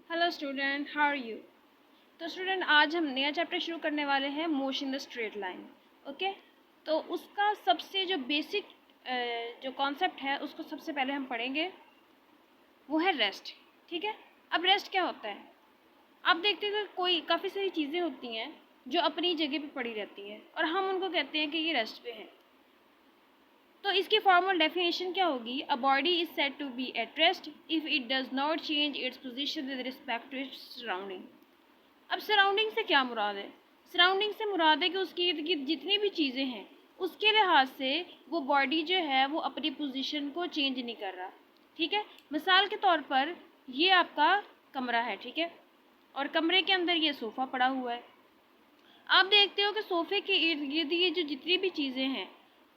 Hello student, how are you. तो student, आज हम नया चैप्टर शुरू करने वाले हैं, motion in the straight line. Okay, तो उसका सबसे जो बेसिक जो कॉन्सेप्ट है उसको सबसे पहले हम पढ़ेंगे, वो है रेस्ट। ठीक है, अब रेस्ट क्या होता है। आप देखते हैं कि कोई काफ़ी सारी चीज़ें होती हैं जो अपनी जगह पे पड़ी रहती हैं और हम उनको कहते हैं कि ये रेस्ट पे है। तो इसकी फॉर्मल डेफिनेशन क्या होगी। A body is said to be at rest if it does not change its position with respect to its surrounding. अब सराउंडिंग से क्या मुराद है। सराउंडिंग से मुराद है कि उसके इर्द गिर्द जितनी भी चीज़ें हैं उसके लिहाज से वो बॉडी जो है वो अपनी पोजीशन को चेंज नहीं कर रहा। ठीक है, मिसाल के तौर पर ये आपका कमरा है, ठीक है, और कमरे के अंदर ये सोफ़ा पड़ा हुआ है। आप देखते हो कि सोफ़े के इर्द गिर्द ये जो जितनी भी चीज़ें हैं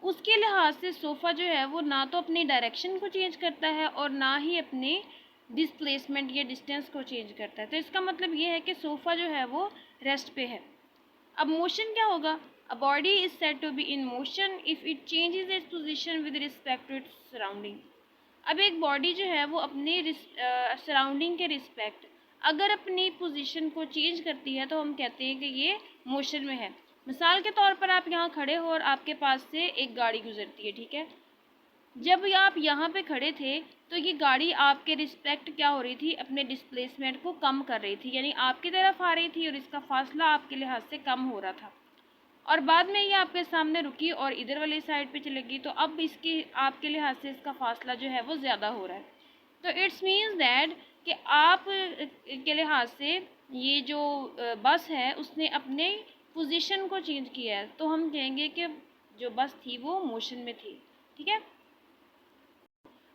उसके लिहाज से सोफ़ा जो है वो ना तो अपनी डायरेक्शन को चेंज करता है और ना ही अपने डिस्प्लेसमेंट या डिस्टेंस को चेंज करता है। तो इसका मतलब ये है कि सोफ़ा जो है वो रेस्ट पे है। अब मोशन क्या होगा। A body is said to be in motion if it changes its position with respect to its surrounding. अब एक बॉडी जो है वो अपने सराउंडिंग के रिस्पेक्ट अगर अपनी पोजीशन को चेंज करती है तो हम कहते हैं कि ये मोशन में है। मिसाल के तौर पर आप यहाँ खड़े हो और आपके पास से एक गाड़ी गुजरती है, ठीक है। जब आप यहाँ पे खड़े थे तो ये गाड़ी आपके रिस्पेक्ट क्या हो रही थी, अपने डिस्प्लेसमेंट को कम कर रही थी, यानी आपकी तरफ आ रही थी और इसका फासला आपके लिहाज से कम हो रहा था। और बाद में ये आपके सामने रुकी और इधर वाली साइड पे चलेगी, तो अब इसकी आपके लिहाज से इसका फासला जो है वो ज़्यादा हो रहा है। तो इट्स मीन्स दैट कि आप के लिहाज से ये जो बस है उसने अपने पोजीशन को चेंज किया है, तो हम कहेंगे कि जो बस थी वो मोशन में थी। ठीक है,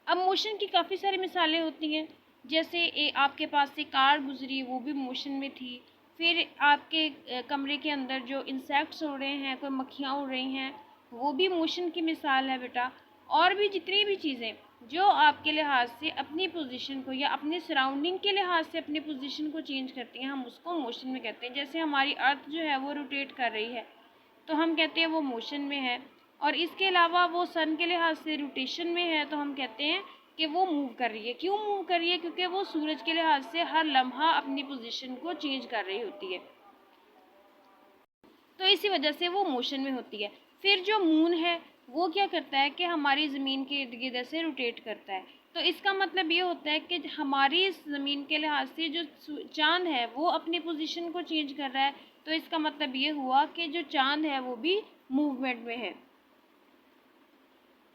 अब मोशन की काफ़ी सारी मिसालें होती हैं, जैसे आपके पास से कार गुजरी, वो भी मोशन में थी। फिर आपके कमरे के अंदर जो इंसेक्ट्स उड़ रहे हैं, कोई मक्खियाँ उड़ रही हैं, वो भी मोशन की मिसाल है बेटा। और भी जितनी भी चीज़ें जो आपके लिहाज से अपनी पोजीशन को या अपने सराउंडिंग के लिहाज से अपनी पोजीशन को चेंज करती हैं, हम उसको मोशन में कहते हैं। जैसे हमारी अर्थ जो है वो रोटेट कर रही है तो हम कहते हैं वो मोशन में है, और इसके अलावा वो सन के लिहाज से रोटेशन में है तो हम कहते हैं कि वो मूव कर रही है। क्यों मूव कर रही है, क्योंकि वो सूरज के लिहाज से हर लम्हा अपनी पोजीशन को चेंज कर रही होती है, तो इसी वजह से वो मोशन में होती है। फिर जो मून है वो क्या करता है कि हमारी ज़मीन के इर्द गिर्द से रोटेट करता है, तो इसका मतलब ये होता है कि हमारी इस ज़मीन के लिहाज से जो चाँद है वो अपनी पोजीशन को चेंज कर रहा है, तो इसका मतलब ये हुआ कि जो चाँद है वो भी मूवमेंट में है।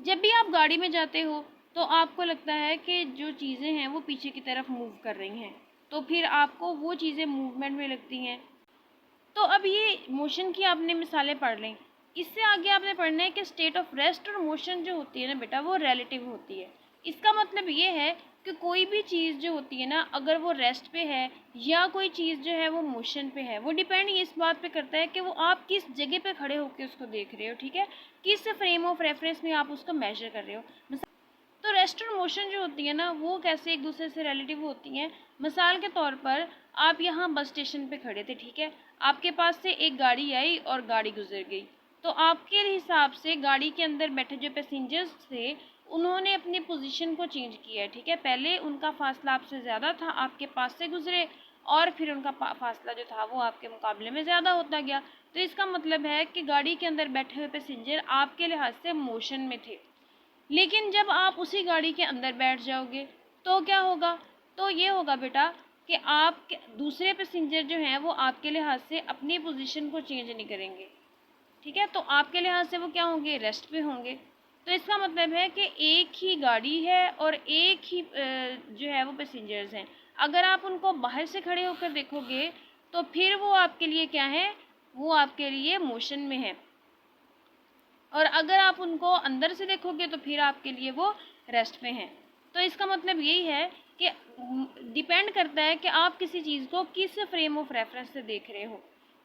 जब भी आप गाड़ी में जाते हो तो आपको लगता है कि जो चीज़ें हैं वो पीछे की तरफ मूव कर रही हैं, तो फिर आपको वो चीज़ें मूवमेंट में लगती हैं। तो अब ये मोशन की आपने मिसालें पढ़ लें। इससे आगे आपने पढ़ना है कि स्टेट ऑफ रेस्ट और मोशन जो होती है ना बेटा, वो रिलेटिव होती है। इसका मतलब ये है कि कोई भी चीज़ जो होती है ना, अगर वो रेस्ट पे है या कोई चीज़ जो है वो मोशन पे है, वो डिपेंड इस बात पे करता है कि वो आप किस जगह पे खड़े होकर उसको देख रहे हो, ठीक है, किस फ्रेम ऑफ रेफरेंस में आप उसको मेजर कर रहे हो। तो रेस्ट और मोशन जो होती है ना वो कैसे एक दूसरे से रिलेटिव होती हैं। मिसाल के तौर पर आप यहाँ बस स्टेशन पे खड़े थे, ठीक है, आपके पास से एक गाड़ी आई और गाड़ी गुजर गई, तो आपके हिसाब से गाड़ी के अंदर बैठे जो पैसेंजर्स थे उन्होंने अपनी पोजीशन को चेंज किया है, ठीक है। पहले उनका फासला आपसे ज़्यादा था, आपके पास से गुजरे, और फिर उनका फासला जो था वो आपके मुकाबले में ज़्यादा होता गया। तो इसका मतलब है कि गाड़ी के अंदर बैठे हुए पैसेंजर आपके लिहाज से मोशन में थे। लेकिन जब आप उसी गाड़ी के अंदर बैठ जाओगे तो क्या होगा, तो ये होगा बेटा कि आप दूसरे पैसेंजर जो हैं वो आपके लिहाज से अपनी पोजीशन को चेंज नहीं करेंगे, ठीक है, तो आपके लिहाज से वो क्या होंगे, रेस्ट पे होंगे। तो इसका मतलब है कि एक ही गाड़ी है और एक ही जो है वो पैसेंजर्स हैं। अगर आप उनको बाहर से खड़े होकर देखोगे तो फिर वो आपके लिए क्या है, वो आपके लिए मोशन में है, और अगर आप उनको अंदर से देखोगे तो फिर आपके लिए वो रेस्ट पे हैं। तो इसका मतलब यही है कि डिपेंड करता है कि आप किसी चीज़ को किस फ्रेम ऑफ रेफरेंस से देख रहे हो,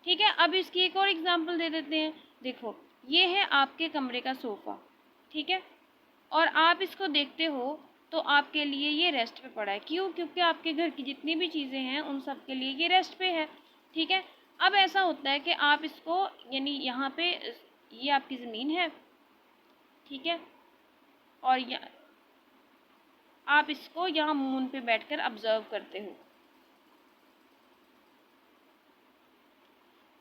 ठीक है। अब इसकी एक और एग्जांपल दे देते हैं। देखो, ये है आपके कमरे का सोफ़ा, ठीक है, और आप इसको देखते हो तो आपके लिए ये रेस्ट पे पड़ा है। क्यों, क्योंकि आपके घर की जितनी भी चीज़ें हैं उन सब के लिए ये रेस्ट पे है, ठीक है। अब ऐसा होता है कि आप इसको, यानी यहाँ पे ये आपकी ज़मीन है, ठीक है, और आप इसको यहाँ मून पे बैठकर ऑब्जर्व करते हो।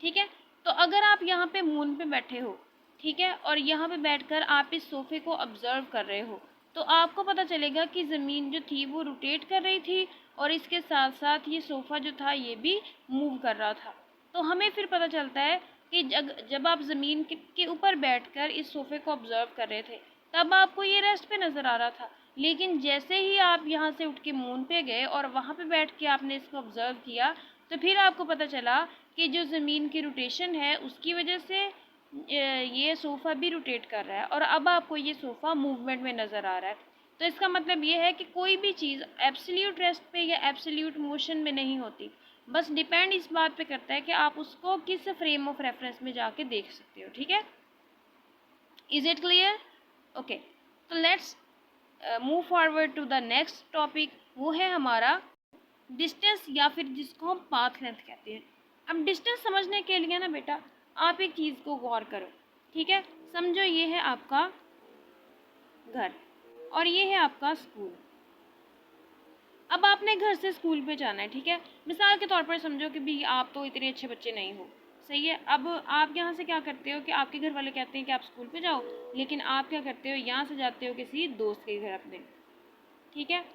ठीक है। तो अगर आप यहाँ पे मून पे बैठे हो, ठीक है, और यहाँ पे बैठकर आप इस सोफ़े को ऑब्ज़र्व कर रहे हो, तो आपको पता चलेगा कि ज़मीन जो थी वो रोटेट कर रही थी और इसके साथ साथ ये सोफ़ा जो था ये भी मूव कर रहा था। तो हमें फिर पता चलता है कि जब आप ज़मीन के ऊपर बैठकर इस सोफ़े को ऑब्ज़र्व कर रहे थे तब आपको ये रेस्ट पे नज़र आ रहा था, लेकिन जैसे ही आप यहाँ से उठ के मून पे गए और वहाँ पे बैठ के आपने इसको ऑब्ज़र्व किया तो फिर आपको पता चला कि जो ज़मीन की रोटेशन है उसकी वजह से ये सोफ़ा भी रोटेट कर रहा है और अब आपको ये सोफ़ा मूवमेंट में नज़र आ रहा है। तो इसका मतलब ये है कि कोई भी चीज़ एब्सोल्यूट रेस्ट पे या एब्सोल्यूट मोशन में नहीं होती, बस डिपेंड इस बात पे करता है कि आप उसको किस फ्रेम ऑफ रेफरेंस में जाके देख सकते हो। ठीक है, इज इट क्लियर? ओके, तो let's move forward to the next topic. वो है हमारा डिस्टेंस या फिर जिसको हम पाथ लेंथ कहते हैं। अब डिस्टेंस समझने के लिए ना बेटा आप एक चीज़ को गौर करो, ठीक है। समझो ये है आपका घर और ये है आपका स्कूल। अब आपने घर से स्कूल पे जाना है, ठीक है। मिसाल के तौर पर समझो कि भी आप तो इतने अच्छे बच्चे नहीं हो, सही है। अब आप यहाँ से क्या करते हो कि आपके घर वाले कहते हैं कि आप स्कूल पे जाओ, लेकिन आप क्या करते हो, यहाँ से जाते हो किसी दोस्त के घर अपने, ठीक है।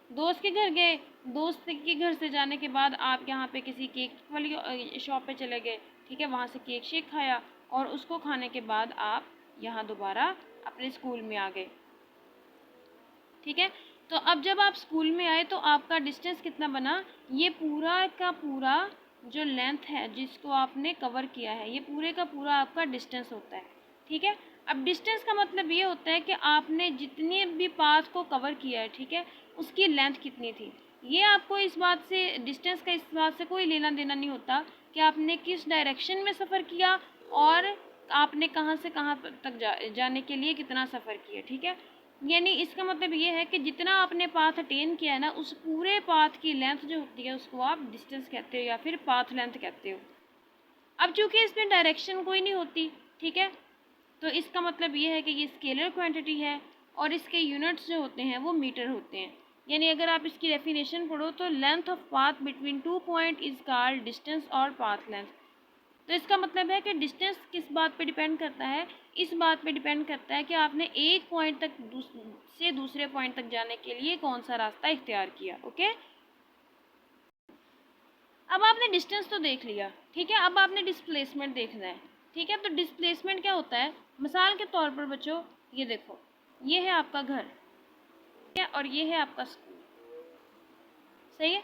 दोस्त के घर गए, दोस्त के घर से जाने के बाद आप यहाँ पे किसी केक वाली शॉप पे चले गए, ठीक है। वहाँ से केक शेक खाया और उसको खाने के बाद आप यहाँ दोबारा अपने स्कूल में आ गए, ठीक है। तो अब जब आप स्कूल में आए तो आपका डिस्टेंस कितना बना, ये पूरा का पूरा जो लेंथ है जिसको आपने कवर किया है ये पूरे का पूरा आपका डिस्टेंस होता है, ठीक है। अब डिस्टेंस का मतलब ये होता है कि आपने जितने भी पाथ को कवर किया है, ठीक है, उसकी लेंथ कितनी थी। ये आपको इस बात से, डिस्टेंस का इस बात से कोई लेना देना नहीं होता कि आपने किस डायरेक्शन में सफ़र किया और आपने कहाँ से कहाँ तक जाने के लिए कितना सफ़र किया, ठीक है। यानी इसका मतलब ये है कि जितना आपने पाथ अटेन किया है ना उस पूरे पाथ की लेंथ जो होती है उसको आप डिस्टेंस कहते हो या फिर पाथ लेंथ कहते हो। अब चूंकि इसमें डायरेक्शन कोई नहीं होती, ठीक है, तो इसका मतलब ये है कि ये स्केलर क्वांटिटी है और इसके यूनिट्स जो होते हैं वो मीटर होते हैं। यानी अगर आप इसकी डेफिनेशन पढ़ो तो length of path between 2 point is called distance और पाथ लेंथ। तो इसका मतलब है कि डिस्टेंस किस बात पे डिपेंड करता है, इस बात पे डिपेंड करता है कि आपने एक पॉइंट तक से दूसरे पॉइंट तक जाने के लिए कौन सा रास्ता इख्तियार किया। ओके, अब आपने डिस्टेंस तो देख लिया, ठीक है। अब आपने डिस्प्लेसमेंट देखना है, ठीक है। तो डिस्प्लेसमेंट क्या होता है, मिसाल के तौर पर बच्चों ये देखो, ये है आपका घर, ठीक है, और ये है आपका स्कूल, सही है।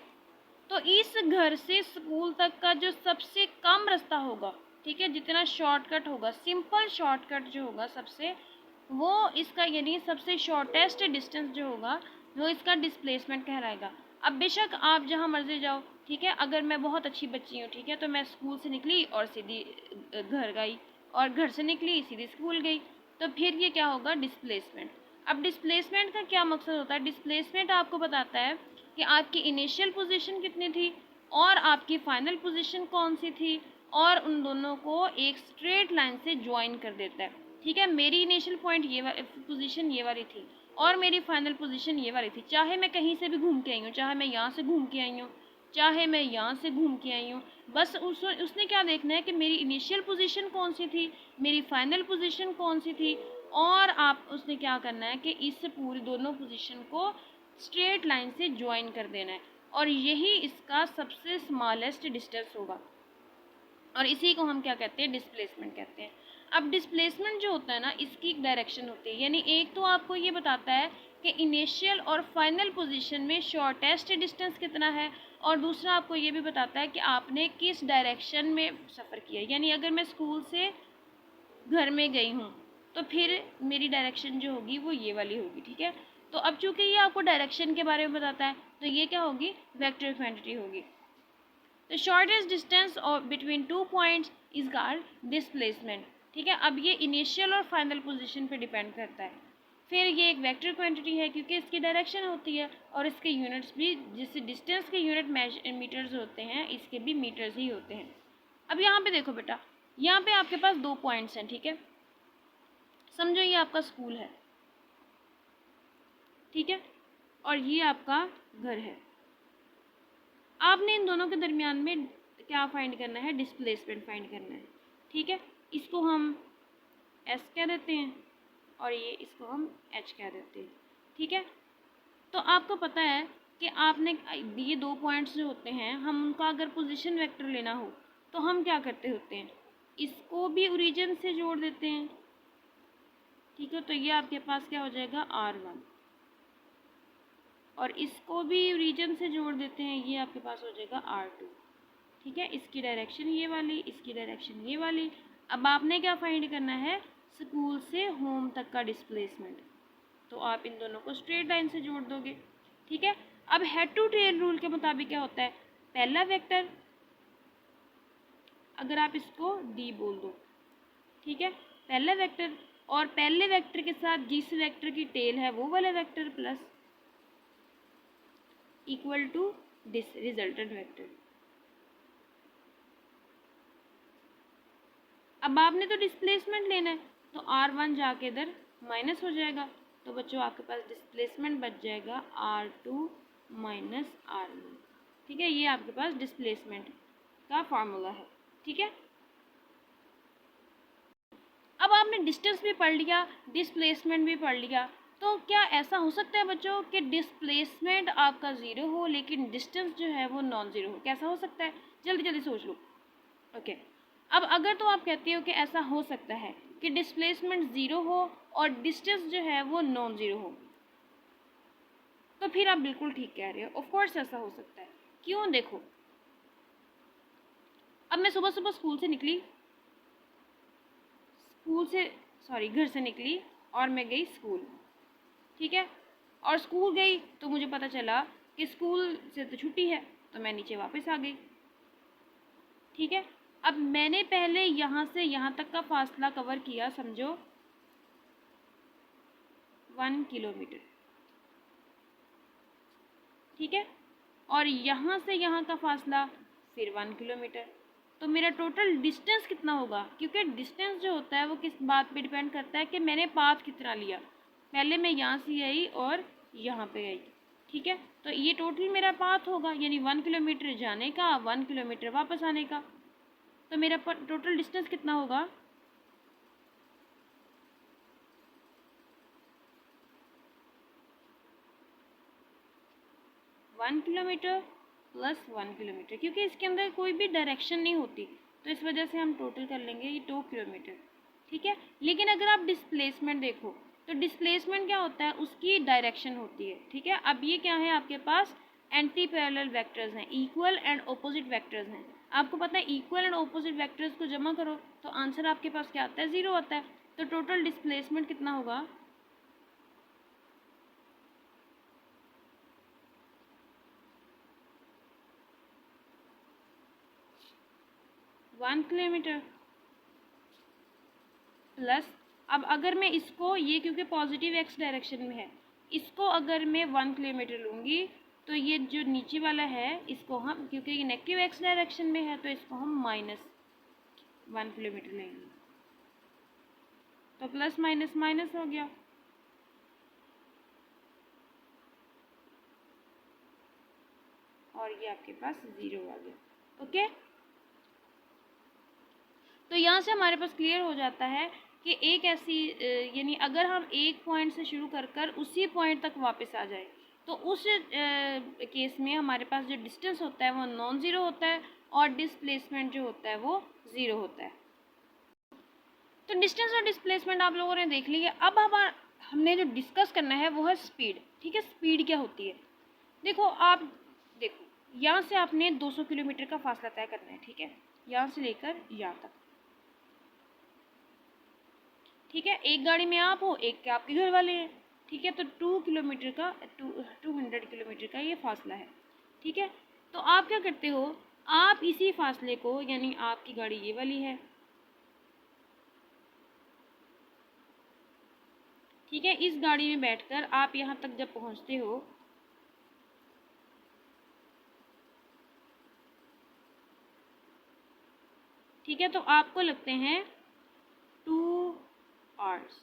तो इस घर से स्कूल तक का जो सबसे कम रास्ता होगा, ठीक है, जितना शॉर्टकट होगा, सिंपल शॉर्टकट जो होगा सबसे, वो इसका यानी सबसे शॉर्टेस्ट डिस्टेंस जो होगा वो इसका डिस्प्लेसमेंट कहलाएगा। अब बेशक आप जहाँ मर्जी जाओ, ठीक है, अगर मैं बहुत अच्छी बच्ची हूँ, ठीक है, तो मैं स्कूल से निकली और सीधी घर गई और घर से निकली सीधी स्कूल गई, तो फिर ये क्या होगा, डिस्प्लेसमेंट। अब डिस्प्लेसमेंट का क्या मकसद होता है, डिस्प्लेसमेंट आपको बताता है कि आपकी इनिशियल पोजीशन कितनी थी और आपकी फाइनल पोजीशन कौन सी थी और उन दोनों को एक स्ट्रेट लाइन से ज्वाइन कर देता है, ठीक है। मेरी इनिशियल पॉइंट ये पोजीशन ये वाली थी और मेरी फाइनल पोजीशन ये वाली थी, चाहे मैं कहीं से भी घूम के आई हूँ, चाहे मैं यहाँ से घूम के आई हूँ, चाहे मैं यहाँ से घूम के आई हूँ, बस उसने क्या देखना है कि मेरी इनिशियल पोजीशन कौन सी थी, मेरी फाइनल पोजीशन कौन सी थी, और आप उसने क्या करना है कि इस पूरी दोनों पोजीशन को स्ट्रेट लाइन से ज्वाइन कर देना है और यही इसका सबसे स्मॉलेस्ट डिस्टेंस होगा और इसी को हम क्या कहते हैं, डिस्प्लेसमेंट कहते हैं। अब डिस्प्लेसमेंट जो होता है ना इसकी एक डायरेक्शन होती है, यानी एक तो आपको ये बताता है कि इनिशियल और फाइनल पोजीशन में शॉर्टेस्ट डिस्टेंस कितना है और दूसरा आपको ये भी बताता है कि आपने किस डायरेक्शन में सफ़र किया। यानी अगर मैं स्कूल से घर में गई हूँ तो फिर मेरी डायरेक्शन जो होगी वो ये वाली होगी, ठीक है। तो अब चूंकि ये आपको डायरेक्शन के बारे में बताता है तो ये क्या होगी, वेक्टर क्वांटिटी होगी। The shortest distance of between 2 points is called displacement, ठीक है। अब ये इनिशियल और फाइनल पोजीशन पे डिपेंड करता है। फिर ये एक वेक्टर क्वांटिटी है क्योंकि इसकी डायरेक्शन होती है और इसके यूनिट्स भी, जिससे डिस्टेंस के यूनिट मीटर्स होते हैं, इसके भी मीटर्स ही होते हैं। अब यहाँ पे देखो बेटा, यहाँ पे आपके पास 2 पॉइंट्स हैं, ठीक है। समझो ये आपका स्कूल है, ठीक है, और ये आपका घर है। आपने इन दोनों के दरमियान में क्या फाइंड करना है, डिस्प्लेसमेंट फाइंड करना है। ठीक है, इसको हम एस कह देते हैं और ये इसको हम एच कह देते हैं। ठीक है, तो आपको पता है कि आपने ये 2 पॉइंट्स जो होते हैं, हम उनका अगर पोजीशन वेक्टर लेना हो तो हम क्या करते होते हैं, इसको भी ओरिजिन से जोड़ देते हैं। ठीक है, तो ये आपके पास क्या हो जाएगा R1, और इसको भी ओरिजिन से जोड़ देते हैं, ये आपके पास हो जाएगा R2। ठीक है, इसकी डायरेक्शन ये वाली, इसकी डायरेक्शन ये वाली। अब आपने क्या फाइंड करना है, स्कूल से होम तक का डिस्प्लेसमेंट, तो आप इन दोनों को स्ट्रेट लाइन से जोड़ दोगे। ठीक है, अब हेड टू टेल रूल के मुताबिक क्या होता है, पहला वेक्टर अगर आप इसको डी बोल दो, ठीक है, पहला वेक्टर, और पहले वेक्टर के साथ जिस वेक्टर की टेल है वो वाला vector plus equal to this resultant vector. अब आपने तो डिस्प्लेसमेंट लेना है, तो R1 जाके इधर माइनस हो जाएगा, तो बच्चों आपके पास डिस्प्लेसमेंट बच जाएगा R2 माइनस R1। ठीक है, ये आपके पास डिस्प्लेसमेंट का फार्मूला है। ठीक है, अब आपने डिस्टेंस भी पढ़ लिया, डिस्प्लेसमेंट भी पढ़ लिया, तो क्या ऐसा हो सकता है बच्चों कि डिस्प्लेसमेंट आपका ज़ीरो हो लेकिन डिस्टेंस जो है वो नॉन ज़ीरो हो? कैसा हो सकता है, जल्दी जल्दी सोच लो। ओके, अब अगर तो आप कहते हो कि ऐसा हो सकता है कि डिस्प्लेसमेंट ज़ीरो हो और डिस्टेंस जो है वो नॉन ज़ीरो हो, तो फिर आप बिल्कुल ठीक कह रहे हो, ऑफ कोर्स ऐसा हो सकता है। क्यों, देखो, अब मैं सुबह सुबह घर से निकली और मैं गई स्कूल। ठीक है, और स्कूल गई तो मुझे पता चला कि स्कूल से तो छुट्टी है, तो मैं नीचे वापस आ गई। ठीक है, अब मैंने पहले यहाँ से यहाँ तक का फासला कवर किया, समझो 1 किलोमीटर। ठीक है, और यहाँ से यहाँ का फासला फिर 1 किलोमीटर, तो मेरा टोटल डिस्टेंस कितना होगा? क्योंकि डिस्टेंस जो होता है वो किस बात पे डिपेंड करता है कि मैंने पाथ कितना लिया। पहले मैं यहाँ से आई और यहाँ पे आई। ठीक है, तो ये टोटल मेरा पाथ होगा, यानी 1 किलोमीटर जाने का, 1 किलोमीटर वापस आने का, तो मेरा टोटल डिस्टेंस कितना होगा? वन किलोमीटर प्लस 1 किलोमीटर, क्योंकि इसके अंदर कोई भी डायरेक्शन नहीं होती, तो इस वजह से हम टोटल कर लेंगे ये 2 किलोमीटर। ठीक है, लेकिन अगर आप डिस्प्लेसमेंट देखो तो डिस्प्लेसमेंट क्या होता है, उसकी डायरेक्शन होती है। ठीक है, अब ये क्या है, आपके पास एंटी पैरेलल वेक्टर्स हैं, इक्वल एंड ऑपोजिट वेक्टर्स हैं। आपको पता है इक्वल एंड ऑपोजिट वेक्टर्स को जमा करो तो आंसर आपके पास क्या आता है, 0 आता है। तो टोटल डिस्प्लेसमेंट कितना होगा, वन किलोमीटर प्लस, अब अगर मैं इसको, ये क्योंकि पॉजिटिव एक्स डायरेक्शन में है, इसको अगर मैं 1 किलोमीटर लूँगी तो ये जो नीचे वाला है इसको हम, क्योंकि ये नेगेटिव एक्स डायरेक्शन में है, तो इसको हम -1 किलोमीटर लेंगे, तो प्लस माइनस माइनस हो गया। और ये आपके पास 0 आ गया। ओके, तो यहाँ से हमारे पास क्लियर हो जाता है कि एक ऐसी, यानी अगर हम एक पॉइंट से शुरू कर कर उसी पॉइंट तक वापस आ जाए, तो उस केस में हमारे पास जो डिस्टेंस होता है वो नॉन ज़ीरो होता है और डिस्प्लेसमेंट जो होता है वो 0 होता है। तो डिस्टेंस और डिस्प्लेसमेंट आप लोगों ने देख लिया। अब हमने जो डिस्कस करना है वो है स्पीड। ठीक है, स्पीड क्या होती है, देखो आप देखो, यहाँ से आपने 200 किलोमीटर का फासला तय करना है। ठीक है, यहाँ से लेकर यहाँ तक। ठीक है, एक गाड़ी में आप हो, एक के आपके घर वाले हैं। ठीक है, तो 200 किलोमीटर का ये फासला है। ठीक है, तो आप क्या करते हो, आप इसी फासले को, यानी आपकी गाड़ी ये वाली है, ठीक है, इस गाड़ी में बैठकर आप यहाँ तक जब पहुँचते हो, ठीक है, तो आपको लगते हैं 2 आवर्स।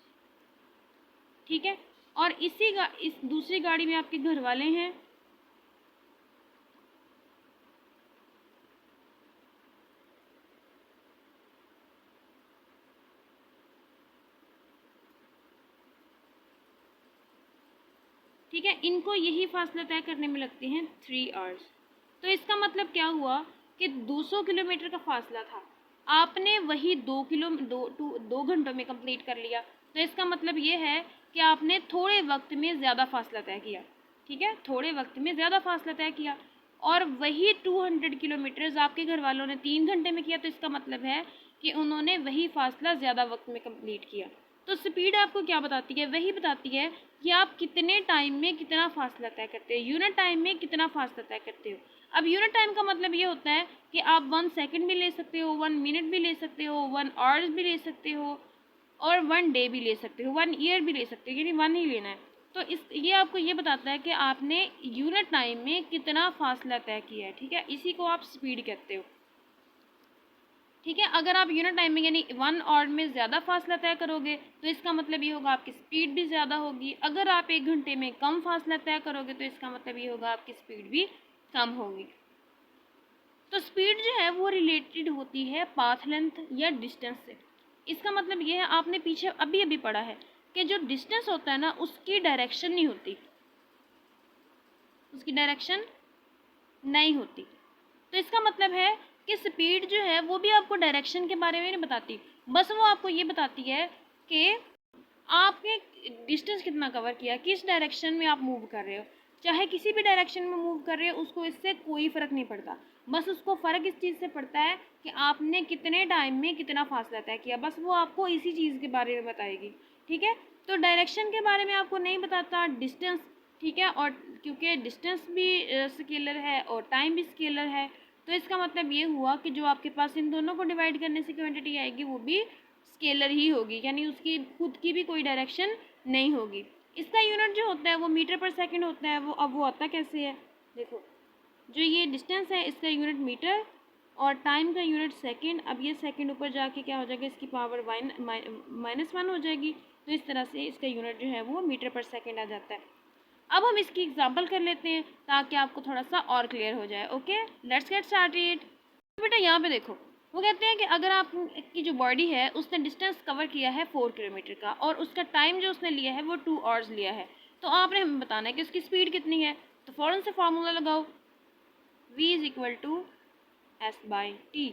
ठीक है, और इस दूसरी गाड़ी में आपके घर वाले हैं, ठीक है, इनको यही फासला तय करने में लगते हैं 3 आवर्स। तो इसका मतलब क्या हुआ कि 200 किलोमीटर का फासला था, आपने वही 2 घंटों में कंप्लीट कर लिया। तो इसका मतलब ये है कि आपने थोड़े वक्त में ज़्यादा फासला तय किया। ठीक है, थोड़े वक्त में ज़्यादा फासला तय किया, और वही 200 किलोमीटर्स आपके घर वालों ने 3 घंटे में किया। तो इसका मतलब है कि उन्होंने वही फासला ज़्यादा वक्त में कंप्लीट किया। तो स्पीड आपको क्या बताती है? वही बताती है कि आप कितने टाइम में कितना फासला तय करते हो, यूनिट टाइम में कितना फासला तय करते हो। अब यूनिट टाइम का मतलब ये होता है कि आप 1 सेकंड भी ले सकते हो, 1 मिनट भी ले सकते हो, 1 आवर्स भी ले सकते हो, और 1 डे भी ले सकते हो, 1 ईयर भी ले सकते हो, यानी 1 ही लेना है। तो ये आपको ये बताता है कि आपने यूनिट टाइम में कितना फासला तय किया है। ठीक है, इसी को आप स्पीड कहते हो। ठीक है, अगर आप यूनिट टाइम में यानी 1 आवर में ज़्यादा फासला तय करोगे तो इसका मतलब ये होगा आपकी स्पीड भी ज़्यादा होगी। अगर आप 1 घंटे में कम फासला तय करोगे तो इसका मतलब ये होगा आपकी स्पीड भी कम होगी। तो स्पीड जो है वो रिलेटेड होती है पाथ लेंथ या डिस्टेंस से। इसका मतलब ये है, आपने पीछे अभी अभी पढ़ा है कि जो डिस्टेंस होता है ना, उसकी डायरेक्शन नहीं होती, उसकी डायरेक्शन नहीं होती। तो इसका मतलब है कि स्पीड जो है वो भी आपको डायरेक्शन के बारे में नहीं बताती, बस वो आपको ये बताती है कि आपने डिस्टेंस कितना कवर किया, किस डायरेक्शन में आप मूव कर रहे हो। चाहे किसी भी डायरेक्शन में मूव कर रहे हो, उसको इससे कोई फ़र्क नहीं पड़ता, बस उसको फ़र्क इस चीज़ से पड़ता है कि आपने कितने टाइम में कितना फासला तय किया, बस वो आपको इसी चीज़ के बारे में बताएगी। ठीक है, तो डायरेक्शन के बारे में आपको नहीं बताता, डिस्टेंस। ठीक है, और क्योंकि डिस्टेंस भी स्केलर है और टाइम भी स्केलर है, तो इसका मतलब ये हुआ कि जो आपके पास इन दोनों को डिवाइड करने से क्वांटिटी आएगी वो भी स्केलर ही होगी, यानी उसकी खुद की भी कोई डायरेक्शन नहीं होगी। इसका यूनिट जो होता है वो मीटर पर सेकंड होता है। वो अब वो आता कैसे है, देखो, जो ये डिस्टेंस है इसका यूनिट मीटर और टाइम का यूनिट सेकंड। अब ये सेकंड ऊपर जाके क्या हो जाएगा, इसकी पावर -1 हो जाएगी। तो इस तरह से इसका यूनिट जो है वो मीटर पर सेकंड आ जाता है। अब हम इसकी एग्जांपल कर लेते हैं ताकि आपको थोड़ा सा और क्लियर हो जाए। Okay, let's get started. बेटा यहाँ पे देखो, वो कहते हैं कि अगर आपकी जो बॉडी है उसने डिस्टेंस कवर किया है 4 किलोमीटर का और उसका टाइम जो उसने लिया है वो 2 आवर्स लिया है, तो आपने हमें बताना है कि उसकी स्पीड कितनी है। तो फ़ौरन से फार्मूला लगाओ, v is equal to S by T.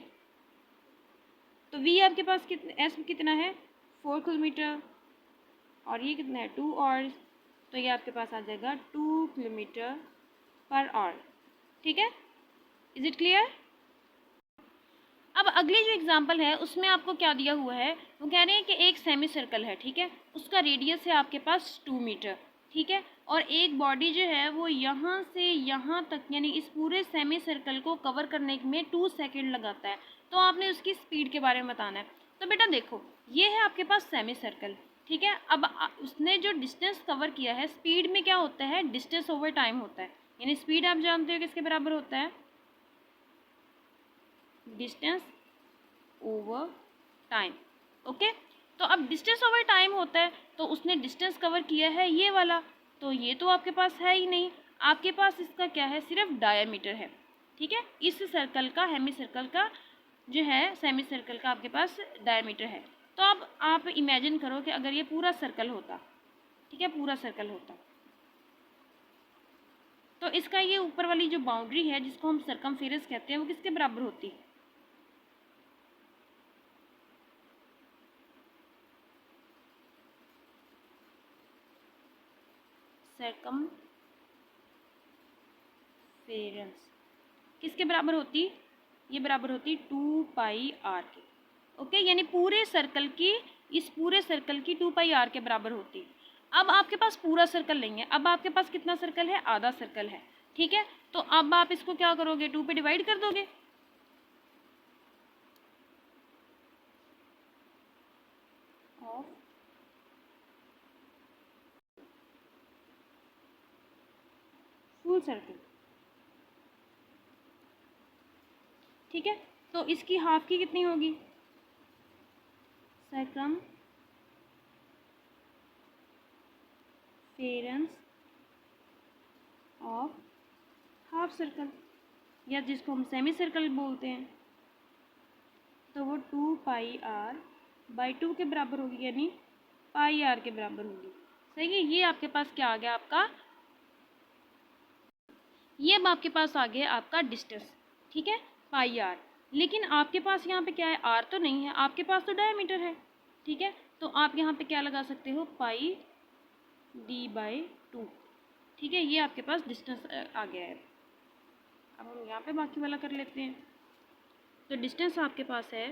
तो v आपके पास s कितना है 4 किलोमीटर और ये कितना है 2 आवर्स, तो ये आपके पास आ जाएगा 2 किलोमीटर पर आवर। ठीक है, इज इट क्लियर? अब अगली जो एग्जांपल है उसमें आपको क्या दिया हुआ है, वो कह रहे हैं कि एक सेमी सर्कल है। ठीक है, उसका रेडियस है आपके पास 2 मीटर। ठीक है, और एक बॉडी जो है वो यहाँ से यहाँ तक यानी इस पूरे सेमी सर्कल को कवर करने में 2 सेकंड लगाता है। तो आपने उसकी स्पीड के बारे में बताना है। तो बेटा देखो, ये है आपके पास सेमी सर्कल। ठीक है, अब उसने जो डिस्टेंस कवर किया है, स्पीड में क्या होता है, डिस्टेंस ओवर टाइम होता है, यानी स्पीड आप जानते हो किसके बराबर होता है, डिस्टेंस ओवर टाइम। ओके, तो अब डिस्टेंस ओवर टाइम होता है, तो उसने डिस्टेंस कवर किया है ये वाला, तो ये तो आपके पास है ही नहीं, आपके पास इसका क्या है, सिर्फ डायमीटर है। ठीक है, इस सर्कल का, हेमी सर्कल का जो है, सेमी सर्कल का आपके पास डायमीटर है। तो अब आप इमेजिन करो कि अगर ये पूरा सर्कल होता, ठीक है, पूरा सर्कल होता, तो इसका ये ऊपर वाली जो बाउंड्री है जिसको हम सर्कमफेरेंस कहते हैं वो किसके बराबर होती है, सर्कमफेरेंस किसके बराबर होती, ये बराबर होती 2 पाई आर के। ओके, यानी पूरे सर्कल की, इस पूरे सर्कल की 2 पाई आर के बराबर होती। अब आपके पास पूरा सर्कल नहीं है, अब आपके पास कितना सर्कल है, आधा सर्कल है। ठीक है, तो अब आप इसको क्या करोगे, 2 पे डिवाइड कर दोगे। Full circle. ठीक है, तो इसकी हाफ की कितनी होगी, सर्कमफेरेंस ऑफ हाफ सर्कल, या जिसको हम सेमी सर्कल बोलते हैं, तो वो 2 पाई आर बाई 2 के बराबर होगी, यानी पाई आर के बराबर होगी। सही है, ये आपके पास क्या आ गया, आपका ये अब आपके पास आ गया आपका डिस्टेंस, ठीक है, पाई आर। लेकिन आपके पास यहाँ पे क्या है, आर तो नहीं है, आपके पास तो डायमीटर है, ठीक है। तो आप यहाँ पे क्या लगा सकते हो, पाई d/2, ठीक है। ये आपके पास डिस्टेंस आ गया है। अब हम यहाँ पे बाकी वाला कर लेते हैं। तो डिस्टेंस आपके पास है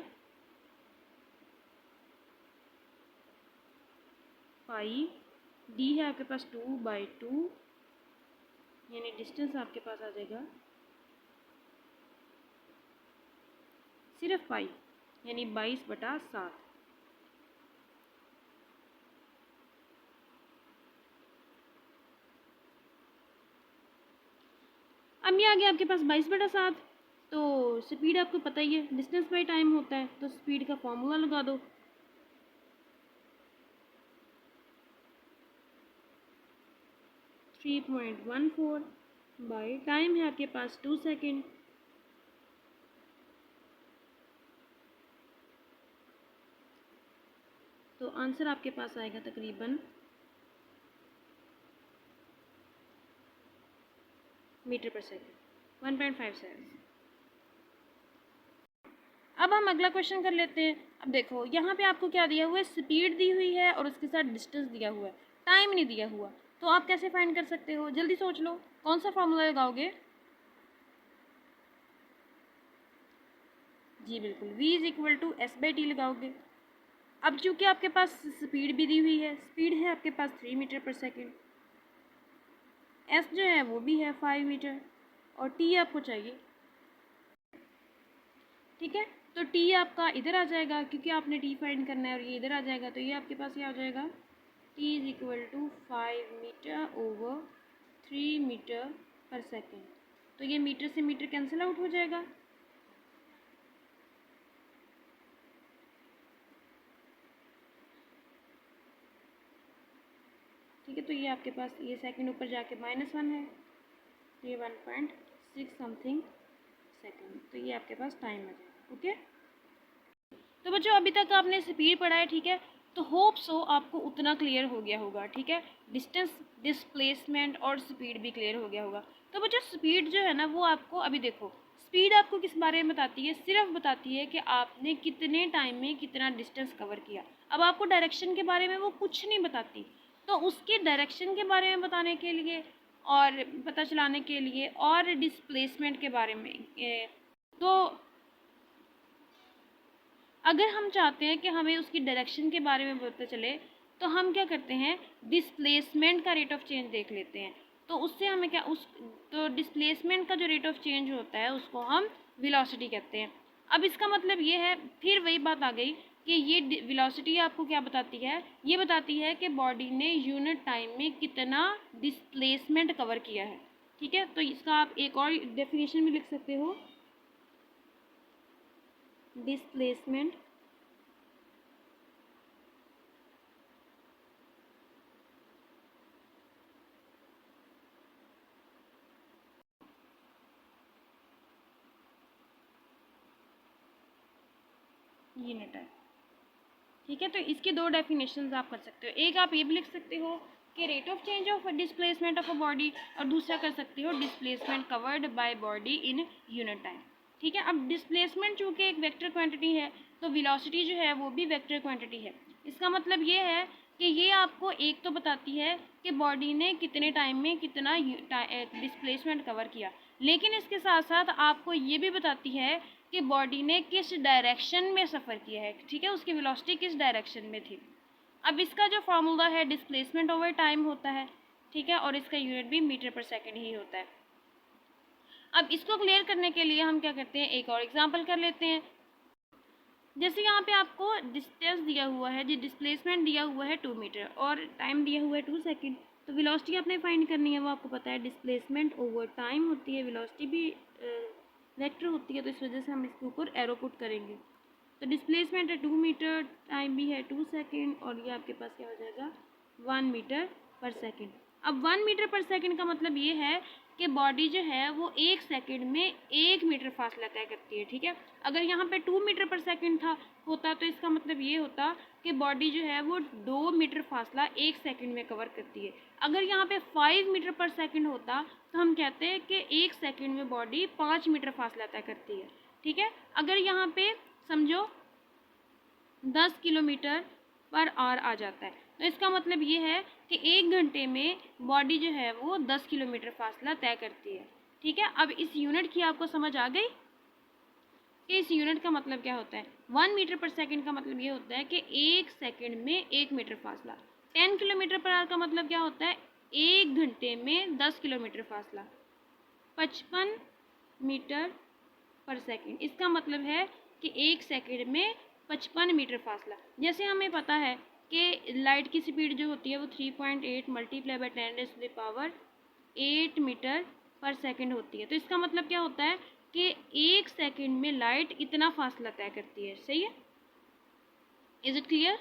पाई, डी है आपके पास 2/2, यानी डिस्टेंस आपके पास आ जाएगा सिर्फ पाई, यानी 22/7। अब ये आ गया आपके पास 22/7। तो स्पीड आपको पता ही है, डिस्टेंस बाई टाइम होता है, तो स्पीड का फॉर्मूला लगा दो। थ्री 3.14 बाई टाइम है आपके पास 2 सेकेंड। तो आंसर आपके पास आएगा तकरीबन मीटर पर सेकेंड 1.57। अब हम अगला क्वेश्चन कर लेते हैं। अब देखो यहाँ पे आपको क्या दिया हुआ है, स्पीड दी हुई है और उसके साथ डिस्टेंस दिया हुआ है, टाइम नहीं दिया हुआ। तो आप कैसे फाइंड कर सकते हो, जल्दी सोच लो, कौन सा फार्मूला लगाओगे? जी बिल्कुल, v=s/t लगाओगे। अब चूँकि आपके पास स्पीड भी दी हुई है, स्पीड है आपके पास 3 मीटर पर सेकेंड, एस जो है वो भी है 5 मीटर, और टी आपको चाहिए, ठीक है। तो टी आपका इधर आ जाएगा, क्योंकि आपने टी फाइंड करना है, और ये इधर आ जाएगा, तो ये आपके पास क्या हो जाएगा, t 5 मीटर ओवर 3 मीटर पर सेकेंड। तो ये मीटर से मीटर कैंसिल आउट हो जाएगा, ठीक है। तो ये आपके पास ये सेकंड ऊपर जाके -1 है, तो ये 1.6 समथिंग सेकंड। तो ये आपके पास टाइम आ जाएगा, ओके। तो बच्चों अभी तक आपने स्पीड पढ़ा है, ठीक है। तो होप सो आपको उतना क्लियर हो गया होगा, ठीक है। डिस्टेंस, डिस्प्लेसमेंट और स्पीड भी क्लियर हो गया होगा। तो बच्चों स्पीड जो है ना, वो आपको अभी देखो, स्पीड आपको किस बारे में बताती है, सिर्फ बताती है कि आपने कितने टाइम में कितना डिस्टेंस कवर किया। अब आपको डायरेक्शन के बारे में वो कुछ नहीं बताती। तो उसके डायरेक्शन के बारे में बताने के लिए और पता चलाने के लिए और डिस्प्लेसमेंट के बारे में तो अगर हम चाहते हैं कि हमें उसकी डायरेक्शन के बारे में पता चले, तो हम क्या करते हैं, डिस्प्लेसमेंट का रेट ऑफ चेंज देख लेते हैं। तो उससे हमें क्या, तो डिस्प्लेसमेंट का जो रेट ऑफ चेंज होता है उसको हम वेलोसिटी कहते हैं। अब इसका मतलब ये है, फिर वही बात आ गई कि ये वेलोसिटी आपको क्या बताती है, ये बताती है कि बॉडी ने यूनिट टाइम में कितना डिस्प्लेसमेंट कवर किया है, ठीक है। तो इसका आप एक और डेफिनेशन भी लिख सकते हो, डिस्प्लेसमेंट यूनिट है, ठीक है। तो इसकी दो डेफिनेशंस आप कर सकते हो, एक आप ये भी लिख सकते हो कि rate of change of displacement of a body, और दूसरा कर सकते हो displacement covered by body in unit time, ठीक है। अब डिस्प्लेसमेंट चूँकि एक वेक्टर क्वांटिटी है, तो वेलोसिटी जो है वो भी वेक्टर क्वांटिटी है। इसका मतलब ये है कि ये आपको एक तो बताती है कि बॉडी ने कितने टाइम में कितना डिस्प्लेसमेंट कवर किया, लेकिन इसके साथ साथ आपको ये भी बताती है कि बॉडी ने किस डायरेक्शन में सफ़र किया है, ठीक है, उसकी वेलोसिटी किस डायरेक्शन में थी। अब इसका जो फार्मूला है डिस्प्लेसमेंट ओवर टाइम होता है, ठीक है, और इसका यूनिट भी मीटर पर सेकंड ही होता है। अब इसको क्लियर करने के लिए हम क्या करते हैं, एक और एग्जांपल कर लेते हैं। जैसे यहाँ पे आपको डिस्टेंस दिया हुआ है, जी डिस्प्लेसमेंट दिया हुआ है 2 मीटर और टाइम दिया हुआ है 2 सेकेंड। तो वेलोसिटी आपने फाइंड करनी है, वो आपको पता है डिस्प्लेसमेंट ओवर टाइम होती है, वेलोसिटी भी वेक्टर होती है, तो इस वजह से हम इसके ऊपर एरो पुट करेंगे। तो डिस्प्लेसमेंट है 2 मीटर, टाइम भी है 2 सेकेंड, और ये आपके पास क्या हो जाएगा 1 मीटर पर सेकेंड। अब 1 मीटर पर सेकेंड का मतलब ये है कि बॉडी जो है वो 1 सेकंड में 1 मीटर फासला तय करती है, ठीक है। अगर यहाँ पे 2 मीटर पर सेकंड होता तो इसका मतलब ये होता कि बॉडी जो है वो 2 मीटर फासला 1 सेकंड में कवर करती है। अगर यहाँ पे 5 मीटर पर सेकंड होता तो हम कहते हैं कि 1 सेकंड में बॉडी 5 मीटर फासला तय करती है, ठीक है। अगर यहाँ पे समझो 10 किलोमीटर पर आवर आ जाता है तो इसका मतलब ये है कि 1 घंटे में बॉडी जो है वो 10 किलोमीटर फासला तय करती है, ठीक है। अब इस यूनिट की आपको समझ आ गई कि इस यूनिट का मतलब क्या होता है। 1 मीटर पर सेकंड का मतलब ये होता है कि 1 सेकंड में 1 मीटर फासला। 10 किलोमीटर पर आवर का मतलब क्या होता है, 1 घंटे में 10 किलोमीटर फासला। 55 मीटर पर सेकंड, इसका मतलब है कि 1 सेकंड में 55 मीटर फासला। जैसे हमें पता है कि लाइट की स्पीड जो होती है वो 3.8 मल्टीप्लाई बाई 10⁻⁸ मीटर पर सेकंड होती है। तो इसका मतलब क्या होता है कि 1 सेकंड में लाइट इतना फासला तय करती है, सही है। Is it clear?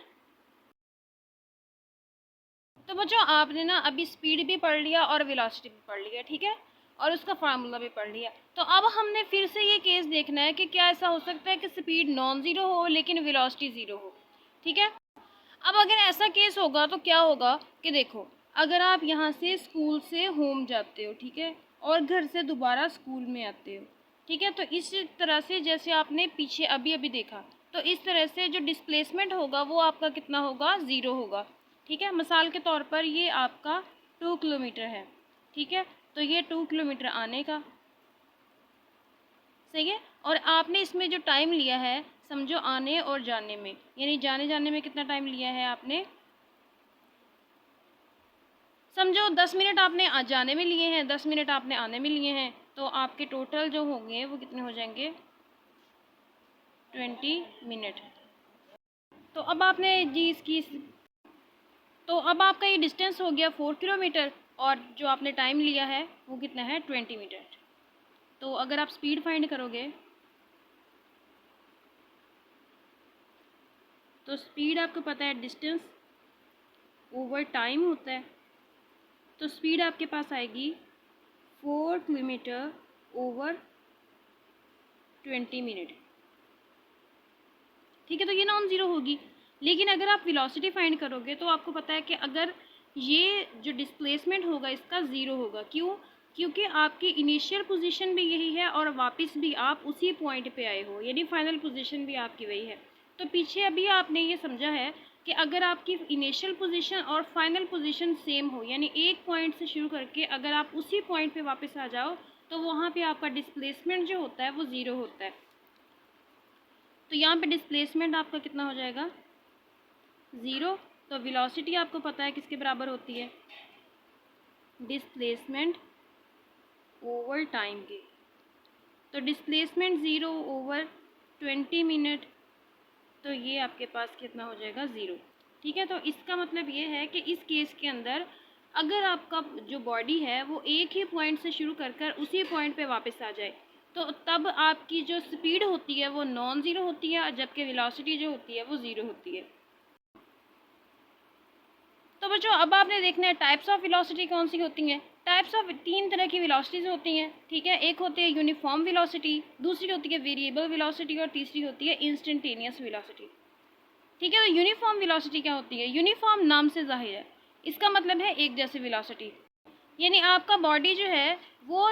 तो बच्चों आपने ना अभी स्पीड भी पढ़ लिया और वेलोसिटी भी पढ़ लिया, ठीक है, और उसका फार्मूला भी पढ़ लिया। तो अब हमने फिर से ये केस देखना है कि क्या ऐसा हो सकता है कि स्पीड नॉन ज़ीरो हो लेकिन वेलोसिटी ज़ीरो हो, ठीक है। अब अगर ऐसा केस होगा तो क्या होगा कि देखो, अगर आप यहाँ से स्कूल से होम जाते हो, ठीक है, और घर से दोबारा स्कूल में आते हो, ठीक है, तो इस तरह से जैसे आपने पीछे अभी अभी देखा, तो इस तरह से जो डिस्प्लेसमेंट होगा वो आपका कितना होगा, ज़ीरो होगा, ठीक है। मिसाल के तौर पर ये आपका 2 किलोमीटर है, ठीक है, तो ये 2 किलोमीटर आने का, सही है। और आपने इसमें जो टाइम लिया है समझो आने और जाने में, यानी जाने में कितना टाइम लिया है आपने, समझो 10 मिनट आपने जाने में लिए हैं, 10 मिनट आपने आने में लिए हैं, तो आपके टोटल जो होंगे वो कितने हो जाएंगे, 20 मिनट। तो अब आपने जी इसकी, तो अब आपका ये डिस्टेंस हो गया 4 किलोमीटर और जो आपने टाइम लिया है वो कितना है, 20 मिनट। तो अगर आप स्पीड फाइंड करोगे तो स्पीड आपको पता है डिस्टेंस ओवर टाइम होता है, तो स्पीड आपके पास आएगी 4 किलोमीटर ओवर 20 मिनट, ठीक है। तो ये नॉन ज़ीरो होगी। लेकिन अगर आप वेलोसिटी फाइंड करोगे तो आपको पता है कि अगर ये जो डिस्प्लेसमेंट होगा इसका ज़ीरो होगा। क्यों? क्योंकि आपकी इनिशियल पोजीशन भी यही है और वापस भी आप उसी पॉइंट पे आए हो, यानी फाइनल पोजीशन भी आपकी वही है। तो पीछे अभी आपने ये समझा है कि अगर आपकी इनिशियल पोजीशन और फाइनल पोजीशन सेम हो, यानी एक पॉइंट से शुरू करके अगर आप उसी पॉइंट पे वापस आ जाओ तो वहाँ पे आपका डिस्प्लेसमेंट जो होता है वो ज़ीरो होता है। तो यहाँ पे डिस्प्लेसमेंट आपका कितना हो जाएगा, ज़ीरो। तो वेलोसिटी आपको पता है किसके बराबर होती है, डिस्प्लेसमेंट ओवर टाइम के। तो डिस्प्लेसमेंट ज़ीरो ओवर 20 मिनट, तो ये आपके पास कितना हो जाएगा, ज़ीरो, ठीक है। तो इसका मतलब ये है कि इस केस के अंदर अगर आपका जो बॉडी है वो एक ही पॉइंट से शुरू कर उसी पॉइंट पे वापस आ जाए तो तब आपकी जो स्पीड होती है वो नॉन ज़ीरो होती है, जबकि वेलोसिटी जो होती है वो ज़ीरो होती है। तो बच्चों अब आपने देखना है टाइप्स ऑफ वेलोसिटी कौन सी होती हैं। टाइप्स ऑफ 3 तरह की वेलोसिटीज़ होती हैं, ठीक है। एक होती है यूनिफॉर्म वेलोसिटी, दूसरी होती है वेरिएबल वेलोसिटी और तीसरी होती है इंस्टेंटेनियस वेलोसिटी, ठीक है। तो यूनिफॉर्म वेलोसिटी क्या होती है, यूनिफॉर्म नाम से जाहिर है, इसका मतलब है एक जैसी वेलोसिटी, यानी आपका बॉडी जो है वो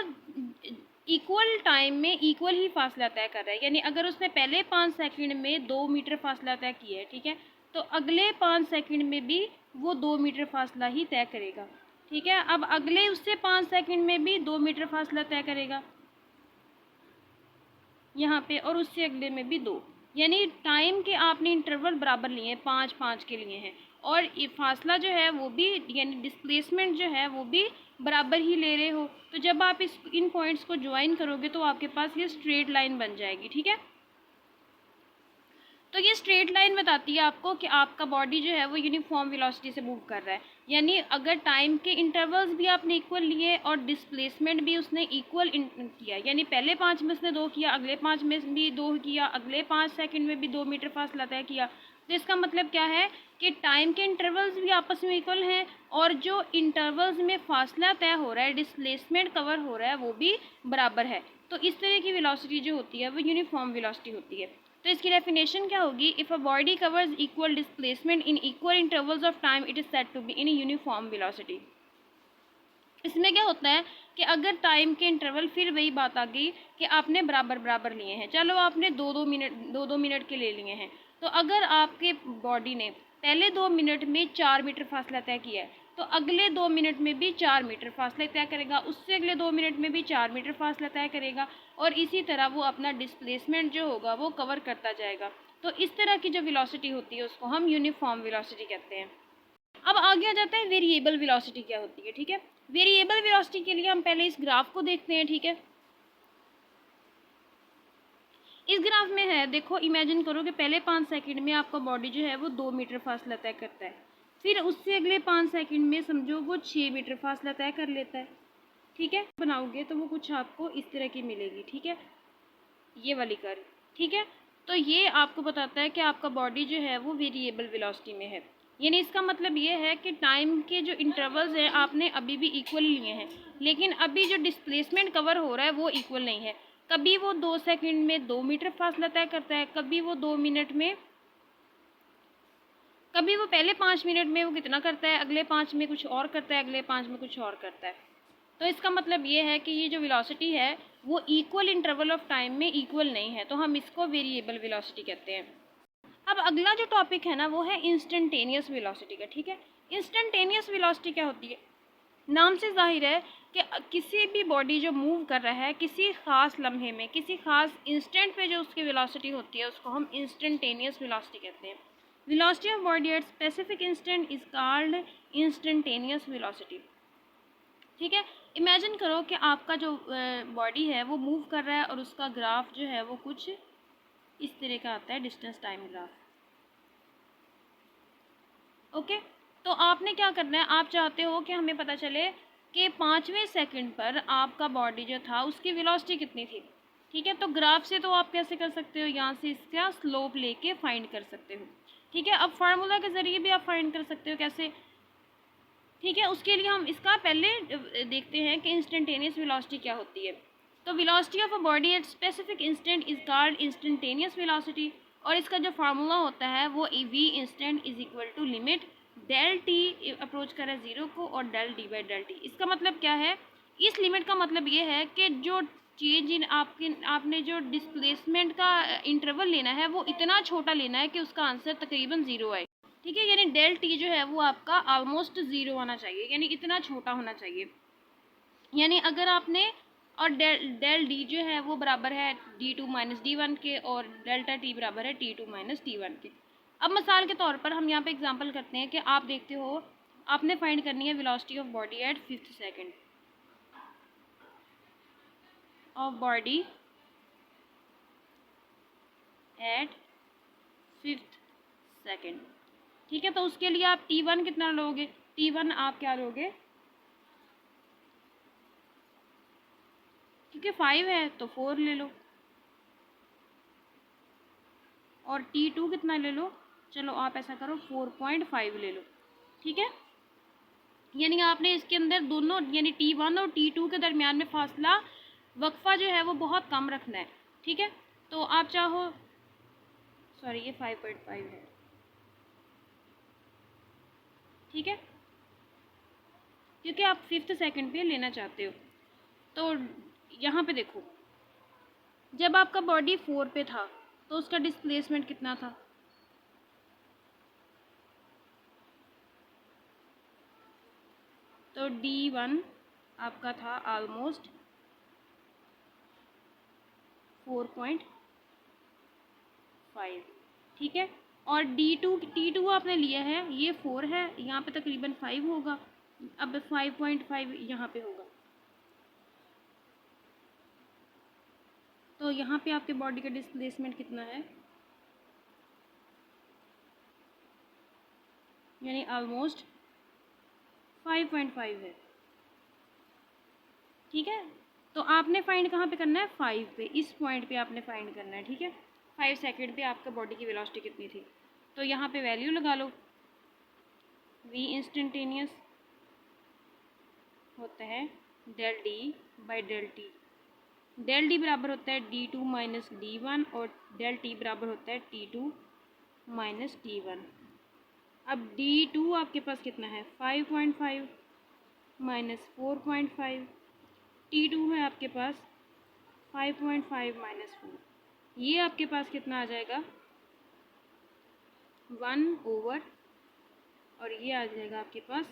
इक्वल टाइम में इक्वल ही फासला तय कर रहा है। यानी अगर उसने पहले 5 सेकंड में 2 मीटर फासला तय किया है, ठीक है, तो अगले 5 सेकंड में भी वो 2 मीटर फासला ही तय करेगा, ठीक है। अब अगले उससे 5 सेकंड में भी 2 मीटर फासला तय करेगा यहाँ पे, और उससे अगले में भी 2, यानी टाइम के आपने इंटरवल बराबर लिए हैं, 5-5 के लिए हैं, और ये फासला जो है वो भी, यानी डिस्प्लेसमेंट जो है वो भी बराबर ही ले रहे हो। तो जब आप इन पॉइंट्स को ज्वाइन करोगे तो आपके पास ये स्ट्रेट लाइन बन जाएगी, ठीक है। तो ये स्ट्रेट लाइन बताती है आपको कि आपका बॉडी जो है वो यूनिफॉर्म वेलोसिटी से मूव कर रहा है, यानी अगर टाइम के इंटरवल्स भी आपने इक्वल लिए और डिस्प्लेसमेंट भी उसने इक्वल किया, यानी पहले 5 में उसने 2 किया, अगले 5 में भी 2 किया, अगले 5 सेकंड में भी 2 मीटर फासला तय किया, तो इसका मतलब क्या है कि टाइम के इंटरवल्स भी आपस में इक्वल हैं और जो इंटरवल्स में फासला तय हो रहा है, डिस्प्लेसमेंट कवर हो रहा है, वो भी बराबर है। तो इस तरह की वेलोसिटी जो होती है वो यूनिफॉर्म वेलोसिटी होती है। तो इसकी डेफिनेशन क्या होगी? If a body covers equal displacement in equal intervals of time it is said to be in uniform velocity. इसमें क्या होता है कि अगर टाइम के इंटरवल, फिर वही बात आ गई कि आपने बराबर बराबर लिए हैं, चलो आपने दो मिनट के ले लिए हैं, तो अगर आपके बॉडी ने पहले 2 मिनट में 4 मीटर फासला तय किया है तो अगले 2 मिनट में भी 4 मीटर फासला तय करेगा, उससे अगले 2 मिनट में भी 4 मीटर फासला तय करेगा और इसी तरह वो अपना डिस्प्लेसमेंट जो होगा वो कवर करता जाएगा। तो इस तरह की जो वेलोसिटी होती है उसको हम यूनिफॉर्म वेलोसिटी कहते हैं। अब आगे आ जाता है वेरिएबल वेलोसिटी क्या होती है। ठीक है, वेरिएबल वेलोसिटी के लिए हम पहले इस ग्राफ को देखते हैं। ठीक है, इस ग्राफ में है, देखो इमेजिन करो कि पहले 5 सेकंड में आपका बॉडी जो है वो 2 मीटर फासला तय करता है, फिर उससे अगले 5 सेकंड में समझो वो 6 मीटर फासला तय कर लेता है। ठीक है, बनाओगे तो वो कुछ आपको इस तरह की मिलेगी। ठीक है, ये वाली कर्व। ठीक है, तो ये आपको बताता है कि आपका बॉडी जो है वो वेरिएबल वेलोसिटी में है, यानी इसका मतलब ये है कि टाइम के जो इंटरवल्स हैं आपने अभी भी इक्वल लिए हैं, लेकिन अभी जो डिस्प्लेसमेंट कवर हो रहा है वो इक्वल नहीं है। कभी वो 2 सेकंड में 2 मीटर फासला तय करता है, कभी वो 2 मिनट में, कभी वो पहले 5 मिनट में वो कितना करता है, अगले 5 में कुछ और करता है, अगले 5 में कुछ और करता है। तो इसका मतलब ये है कि ये जो वेलोसिटी है वो इक्वल इंटरवल ऑफ टाइम में इक्वल नहीं है, तो हम इसको वेरिएबल वेलोसिटी कहते हैं। अब अगला जो टॉपिक है ना वो है इंस्टेंटेनियस वेलोसिटी का। ठीक है, इंस्टेंटेनियस वेलोसिटी क्या होती है? नाम से जाहिर है कि किसी भी बॉडी जो मूव कर रहा है किसी ख़ास लम्हे में, किसी ख़ास इंस्टेंट पे जो उसकी वेलोसिटी होती है उसको हम इंस्टेंटेनियस वेलोसिटी कहते हैं। Velocity of body at specific instant is called instantaneous velocity. ठीक है, इमेजिन करो कि आपका जो बॉडी है वो मूव कर रहा है और उसका ग्राफ जो है वो कुछ इस तरह का आता है, डिस्टेंस टाइम ग्राफ। ओके, तो आपने क्या करना है, आप चाहते हो कि हमें पता चले कि 5वें सेकंड पर आपका बॉडी जो था उसकी वेलोसिटी कितनी थी। ठीक है, तो ग्राफ से तो आप कैसे कर सकते हो, यहाँ से इसका स्लोप लेके फाइंड कर सकते हो। ठीक है, अब फार्मूला के ज़रिए भी आप फाइंड कर सकते हो, कैसे? ठीक है, उसके लिए हम इसका पहले देखते हैं कि इंस्टेंटेनियस वेलोसिटी क्या होती है। तो velocity of a body at specific instant is called instantaneous velocity, और इसका जो फार्मूला होता है वो V instant is equal to limit del T approach करें ज़ीरो को और del D by del T. इसका मतलब क्या है? इस लिमिट का मतलब ये है कि जो चेंज इन आपने जो डिस्प्लेसमेंट का इंटरवल लेना है वो इतना छोटा लेना है कि उसका आंसर तकरीबन ज़ीरो आए। ठीक है, यानी डेल टी जो है वो आपका ऑलमोस्ट ज़ीरो आना चाहिए, यानी इतना छोटा होना चाहिए। यानी अगर आपने, और डेल डी जो है वो बराबर है d2 माइनस d1 के, और डेल्टा टी बराबर है t2 माइनस t1 के। अब मिसाल के तौर पर हम यहाँ पे एग्जांपल करते हैं कि आप देखते हो आपने फाइंड करनी है velocity of body at 5th second of body at 5th second. ठीक है, तो उसके लिए आप t1 कितना लोगे? t1 आप क्या लोगे, क्योंकि 5 है तो 4 ले लो, और t2 कितना ले लो, चलो आप ऐसा करो 4.5 ले लो। ठीक है, यानी आपने इसके अंदर दोनों यानी t1 और t2 के दरमियान में फासला, वक्फा जो है वो बहुत कम रखना है। ठीक है, तो आप चाहो, सॉरी ये 5.5 है। ठीक है, क्योंकि आप 5th सेकंड पे लेना चाहते हो। तो यहाँ पे देखो, जब आपका बॉडी 4 पे था तो उसका डिस्प्लेसमेंट कितना था? तो d1 आपका था ऑलमोस्ट 4.5। ठीक है, और t2 आपने लिया है, ये 4 है, यहाँ पे तकरीबन 5 होगा, अब 5.5 यहाँ पे होगा। तो यहाँ पे आपके बॉडी का डिस्प्लेसमेंट कितना है, यानी ऑलमोस्ट 5.5 है। ठीक है, तो आपने फाइंड कहाँ पे करना है? 5 पे, इस पॉइंट पे आपने फाइंड करना है। ठीक है, 5 सेकंड पे आपका बॉडी की वेलोसिटी कितनी थी। तो यहाँ पे वैल्यू लगा लो, v इंस्टेंटेनियस होता है del D by del T. Del D बराबर होता है d2 माइनस d1 और डेल टी बराबर होता है t2 माइनस t1। अब d2 आपके पास कितना है 5.5 माइनस 4.5, t2 है आपके पास 5.5 माइनस 4, ये आपके पास कितना आ जाएगा 1/, और ये आ जाएगा आपके पास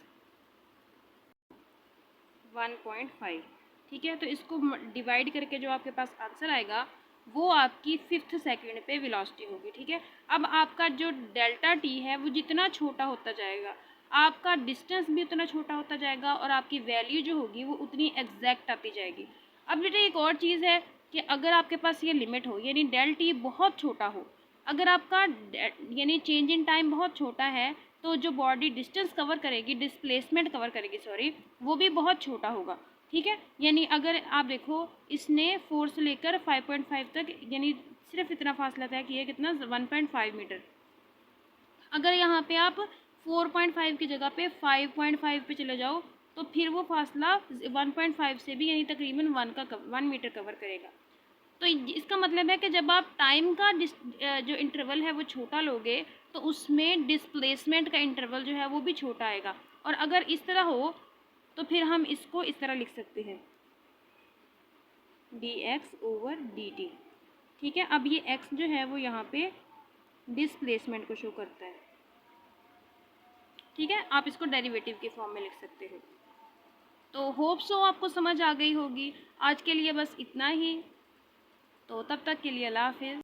1.5। ठीक है, तो इसको डिवाइड करके जो आपके पास आंसर आएगा वो आपकी 5th सेकंड पे वेलोसिटी होगी। ठीक है, अब आपका जो डेल्टा टी है वो जितना छोटा होता जाएगा आपका डिस्टेंस भी उतना छोटा होता जाएगा और आपकी वैल्यू जो होगी वो उतनी एग्जैक्ट आती जाएगी। अब बेटा एक और चीज़ है कि अगर आपके पास ये लिमिट हो यानी डेल टी बहुत छोटा हो, अगर आपका यानी चेंज इन टाइम बहुत छोटा है तो जो बॉडी डिस्टेंस कवर करेगी, डिस्प्लेसमेंट कवर करेगी सॉरी, वो भी बहुत छोटा होगा। ठीक है, यानी अगर आप देखो इसने 4 से लेकर 5.5 तक यानी सिर्फ इतना फासला तय किया, कितना 1.5 मीटर। अगर यहाँ पे आप 4.5 की जगह पे 5.5 पे चले जाओ तो फिर वो फासला 1.5 से भी यानी तकरीबन 1 मीटर कवर करेगा। तो इसका मतलब है कि जब आप टाइम का जो इंटरवल है वो छोटा लोगे तो उसमें डिस्प्लेसमेंट का इंटरवल जो है वो भी छोटा आएगा। और अगर इस तरह हो तो फिर हम इसको इस तरह लिख सकते हैं dx/dt। ठीक है, अब ये x जो है वो यहाँ पे डिस्प्लेसमेंट को शो करता है। ठीक है, आप इसको डेरिवेटिव के फॉर्म में लिख सकते हो। तो होप सो आपको समझ आ गई होगी। आज के लिए बस इतना ही, तो तब तक के लिए अल्लाह हाफिज़।